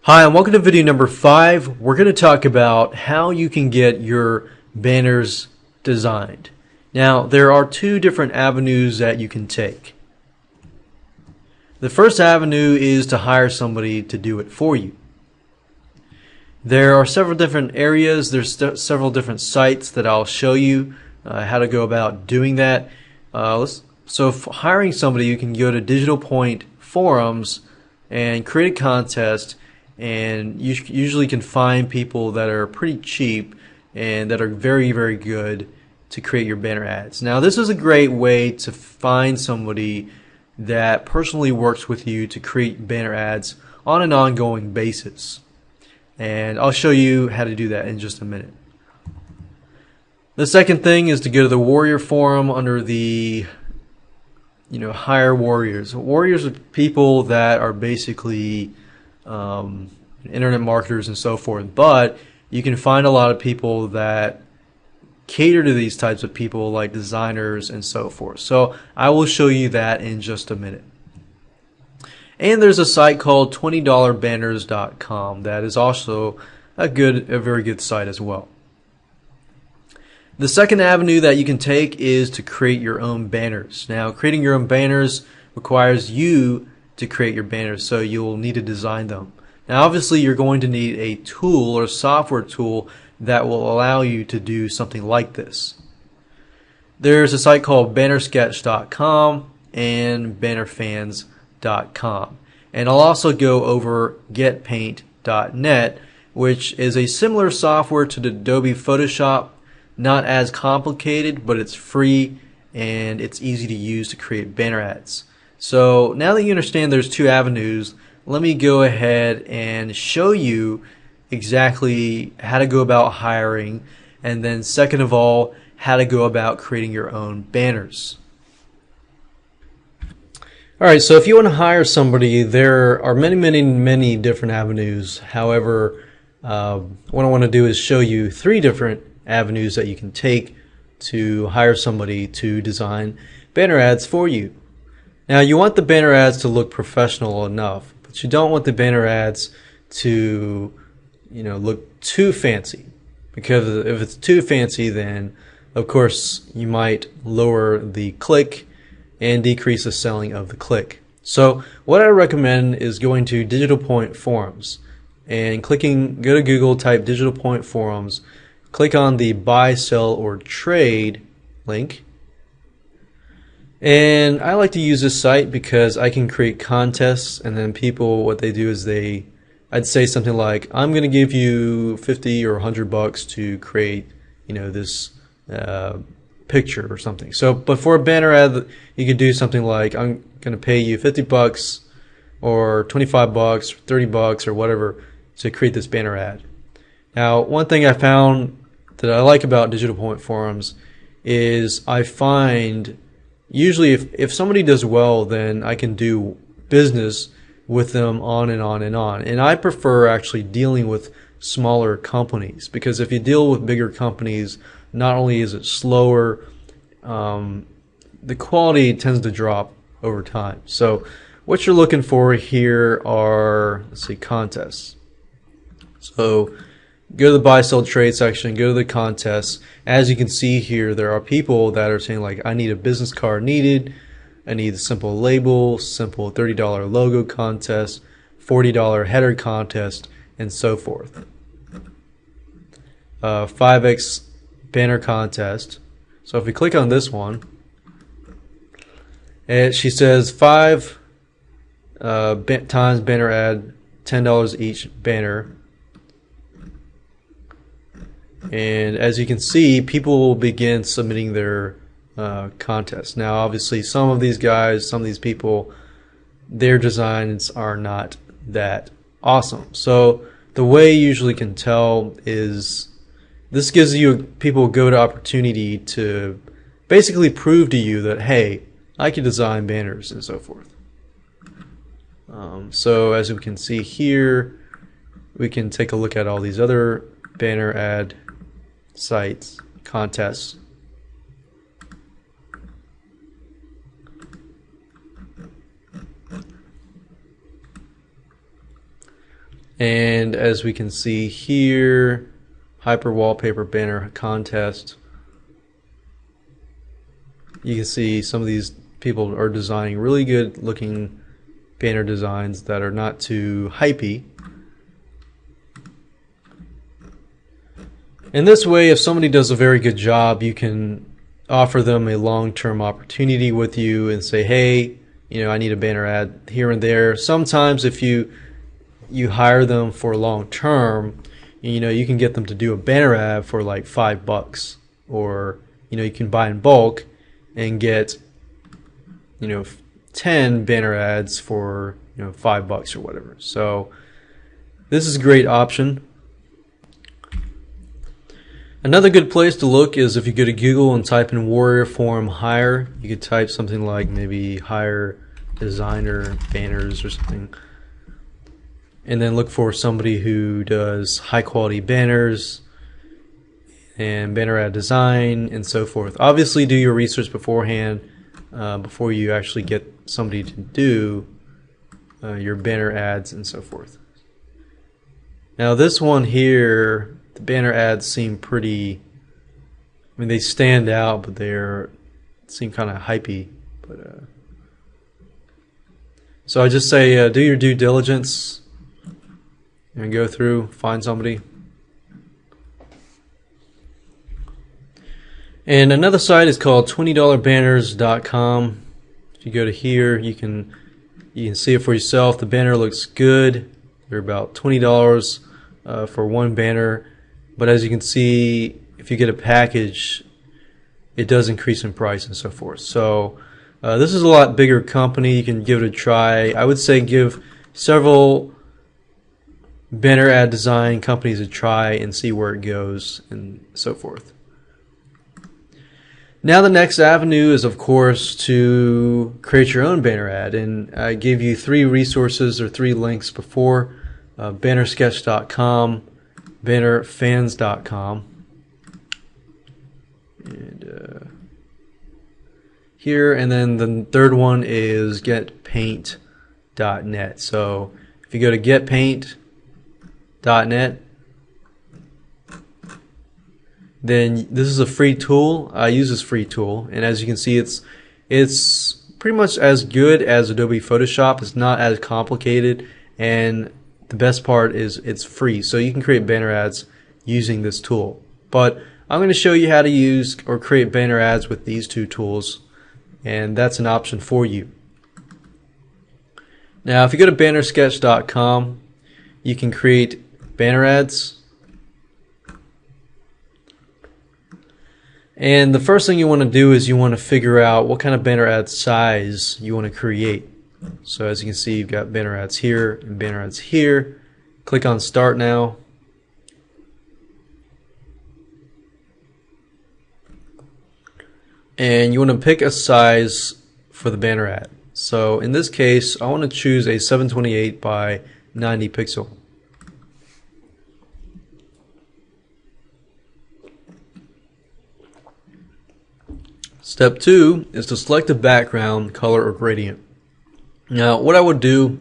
Hi, and welcome to video number 5. We're going to talk about how you can get your banners designed. Now, there are two different avenues that you can take. The first avenue is to hire somebody to do it for you. There are several different areas, there's several different sites that I'll show you how to go about doing that. So for hiring somebody, you can go to Digital Point forums and create a contest, and you usually can find people that are pretty cheap and that are very, very good to create your banner ads. Now, this is a great way to find somebody that personally works with you to create banner ads on an ongoing basis. And I'll show you how to do that in just a minute. The second thing is to go to the Warrior Forum under the hire warriors. Warriors are people that are basically internet marketers and so forth, but you can find a lot of people that cater to these types of people, like designers and so forth. So I will show you that in just a minute. And there's a site called $20banners.com that is also a very good site as well. The second avenue that you can take is to create your own banners. Now, creating your own banners requires you to create your banners, so you'll need to design them. Now, obviously, you're going to need a tool or software tool that will allow you to do something like this. There's a site called bannersketch.com and bannerfans.com. And I'll also go over getpaint.net, which is a similar software to the Adobe Photoshop. Not as complicated, but it's free and it's easy to use to create banner ads. So now that you understand there's two avenues, let me go ahead and show you exactly how to go about hiring, and then second of all, how to go about creating your own banners. Alright, so if you want to hire somebody, there are many different avenues. However, what I want to do is show you three different avenues that you can take to hire somebody to design banner ads for you. Now, you want the banner ads to look professional enough, but you don't want the banner ads to look too fancy, because if it's too fancy, then of course you might lower the click and decrease the selling of the click. So what I recommend is going to Digital Point forums and go to Google, type Digital Point forums, click on the buy, sell, or trade link. And I like to use this site because I can create contests, and then people, what they do is I'd say something like, I'm going to give you 50 or 100 bucks to create, this picture or something. So, but for a banner ad, you could do something like, I'm going to pay you 50 bucks or 25 bucks, or 30 bucks or whatever to create this banner ad. Now, one thing I found that I like about Digital Point forums is I find usually if somebody does well, then I can do business with them on and on and on. And I prefer actually dealing with smaller companies, because if you deal with bigger companies, not only is it slower, the quality tends to drop over time. So what you're looking for here are, let's see, contests. So go to the buy, sell, trade section, go to the contests. As you can see here, there are people that are saying like, I need a business card needed, I need a simple label, simple $30 logo contest, $40 header contest, and so forth. 5x banner contest. So if we click on this one, she says 5 times banner ad, $10 each banner. And as you can see, people will begin submitting their contests. Now, obviously, some of these people, their designs are not that awesome. So the way you usually can tell is this gives people a good opportunity to basically prove to you that, hey, I can design banners and so forth. So as we can see here, we can take a look at all these other banner ad sites, contests. And as we can see here, hyper wallpaper banner contest. You can see some of these people are designing really good looking banner designs that are not too hypey. In this way, if somebody does a very good job, you can offer them a long-term opportunity with you and say, hey, I need a banner ad here and there. Sometimes if you hire them for long term, you can get them to do a banner ad for like $5, or you can buy in bulk and get 10 banner ads for $5 or whatever. So this is a great option. Another good place to look is if you go to Google and type in Warrior Forum hire. You could type something like maybe hire designer banners or something, and then look for somebody who does high quality banners and banner ad design and so forth. Obviously do your research beforehand before you actually get somebody to do your banner ads and so forth. Now this one here, the banner ads seem pretty, they stand out, but seem kind of hypey. But so I just say do your due diligence and go through, find somebody. And another site is called $20banners.com. If you go to here, you can see it for yourself. The banner looks good. They're about $20 for one banner. But as you can see, if you get a package, it does increase in price and so forth. So this is a lot bigger company. You can give it a try. I would say give several banner ad design companies a try and see where it goes and so forth. Now the next avenue is, of course, to create your own banner ad, and I gave you 3 resources or 3 links before: bannersketch.com, bannerfans.com, and here, and then the third one is getpaint.net. So if you go to getpaint.net, then this is a free tool. I use this free tool, and as you can see, it's pretty much as good as Adobe Photoshop. It's not as complicated, and the best part is it's free, so you can create banner ads using this tool. But I'm going to show you how to use or create banner ads with these 2 tools, and that's an option for you. Now if you go to bannersketch.com, you can create banner ads. And the first thing you want to do is you want to figure out what kind of banner ad size you want to create. So as you can see, you've got banner ads here and banner ads here. Click on Start Now. And you want to pick a size for the banner ad. So in this case, I want to choose a 728 by 90 pixel. Step 2 is to select a background, color, or gradient. Now what I would do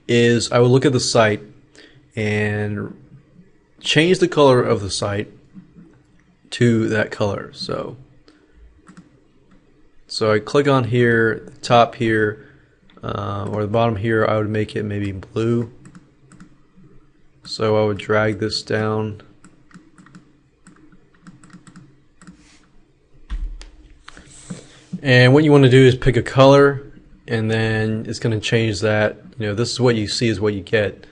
is I would look at the site and change the color of the site to that color. So I click on here, the top here, or the bottom here. I would make it maybe blue. So I would drag this down. And what you want to do is pick a color, and then it's going to change that. This is what you see is what you get.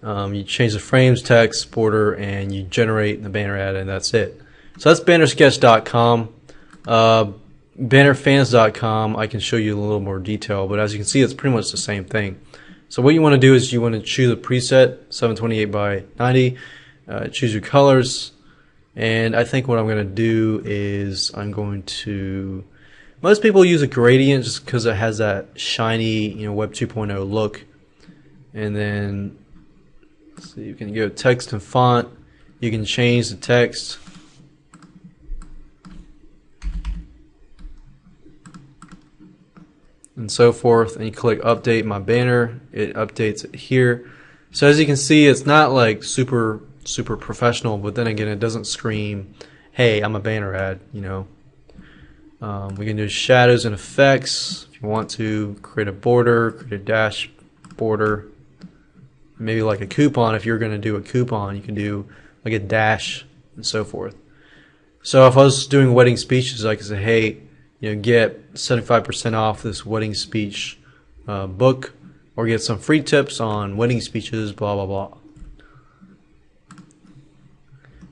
You change the frames, text, border, and you generate the banner ad, and that's it. So that's bannersketch.com. Bannerfans.com, I can show you a little more detail, but as you can see, it's pretty much the same thing. So what you want to do is you want to choose a preset, 728 by 90, choose your colors, and I think what I'm going to do is most people use a gradient just because it has that shiny, Web 2.0 look. And then, so you can go text and font. You can change the text. And so forth. And you click Update My Banner. It updates it here. So as you can see, it's not like super professional, but then again, it doesn't scream, "Hey, I'm a banner ad." You know, we can do shadows and effects if you want to create a border, create a dash border, maybe like a coupon. If you're going to do a coupon, you can do like a dash and so forth. So if I was doing wedding speeches, I could say, "Hey, you know, get 75% off this wedding speech book, or get some free tips on wedding speeches, blah, blah, blah."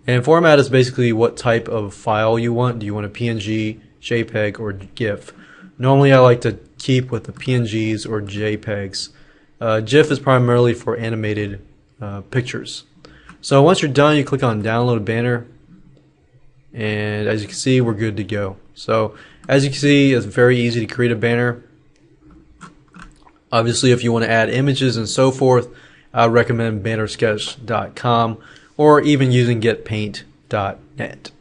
And format is basically what type of file you want. Do you want a PNG, JPEG, or GIF? Normally I like to keep with the PNGs or JPEGs. GIF is primarily for animated pictures. So once you're done, you click on download banner, and as you can see, we're good to go. So as you can see, it's very easy to create a banner. Obviously, if you want to add images and so forth, I would recommend bannersketch.com or even using getpaint.net.